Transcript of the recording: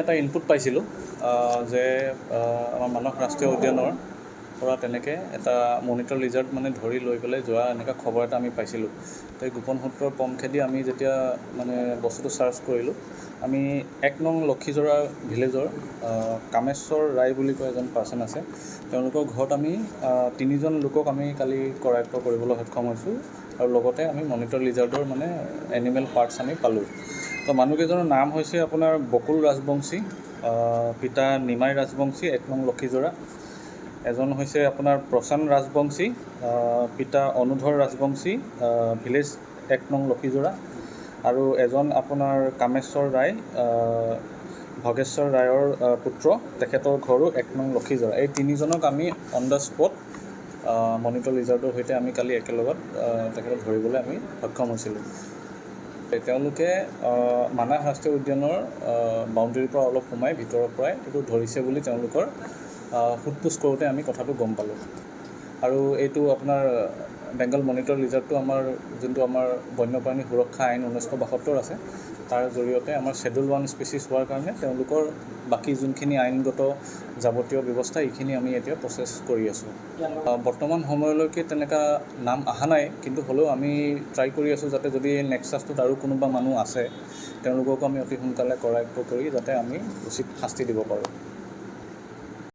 এটা ইনপুট পাইছিলোঁ যে আমাৰ মানস ৰাষ্ট্ৰীয় উদ্যানৰ পৰা তেনেকৈ এটা মনিটৰ লিজাৰ্ড মানে ধৰি লৈ পেলাই যোৱা এনেকুৱা খবৰ এটা আমি পাইছিলোঁ। তো এই গোপন সূত্ৰৰ পমখেদি আমি যেতিয়া মানে বস্তুটো চাৰ্চ কৰিলোঁ, আমি 1 নং লক্ষীজোৰা ভিলেজৰ কামেশ্বৰ ৰায় বুলি কয় এজন পাৰ্চন আছে। তেওঁলোকৰ ঘৰত আমি 3জন লোকক আমি কালি কৰায়ত্ব কৰিবলৈ সক্ষম হৈছোঁ আৰু লগতে আমি মনিটৰ লিজাৰ্ডৰ মানে এনিমেল পাৰ্টছ আমি পালোঁ। তো মানুহকেইজনৰ নাম হৈছে আপোনাৰ বকুল ৰাজবংশী, পিতা নিমাই ৰাজবংশী 1 নং লক্ষীজোৰা। এজন হৈছে আপোনাৰ প্ৰশান্ত ৰাজবংশী, পিতা অনুধৰ ৰাজবংশী, ভিলেজ 1 নং লক্ষীজোৰা। আৰু এজন আপোনাৰ কামেশ্বৰ ৰায়, ভগেশ্বৰ ৰায়ৰ পুত্ৰ, তেখেতৰ ঘৰো 1 নং লক্ষীজোৰা। এই 3জনক আমি অন দ্য স্পট মনিটৰ লিজাৰ্ডৰ সৈতে আমি কালি একেলগত তেখেতক ধৰিবলৈ আমি সক্ষম হৈছিলোঁ। তেওঁলোকে মানাহ ৰাষ্ট্ৰীয় উদ্যানৰ বাউণ্ডেৰীৰ পৰা অলপ সোমাই ভিতৰৰ পৰাই এইটো ধৰিছে বুলি তেওঁলোকৰ সোধ-পোছ কৰোঁতে আমি কথাটো গম পালোঁ। আৰু এইটো আপোনাৰ বেংগল মনিটৰ লিজাৰ্ডটো আমাৰ যোনটো আমাৰ বন্যপ্ৰাণী সুৰক্ষা আইন 1972 আছে, তাৰ জৰিয়তে আমাৰ শ্বেডিউল 1 স্পেচিছ হোৱাৰ কাৰণে তেওঁলোকৰ বাকী যোনখিনি আইনগত যাৱতীয় ব্যৱস্থা এইখিনি আমি এতিয়া প্ৰচেছ কৰি আছোঁ। বৰ্তমান সময়লৈকে তেনেকুৱা নাম অহা নাই, কিন্তু হ'লেও আমি ট্ৰাই কৰি আছোঁ যাতে যদি নেক্সাছটোত আৰু কোনোবা মানুহ আছে তেওঁলোককো আমি অতি সোনকালে কৰায়ত্ব কৰি যাতে আমি উচিত শাস্তি দিব পাৰোঁ।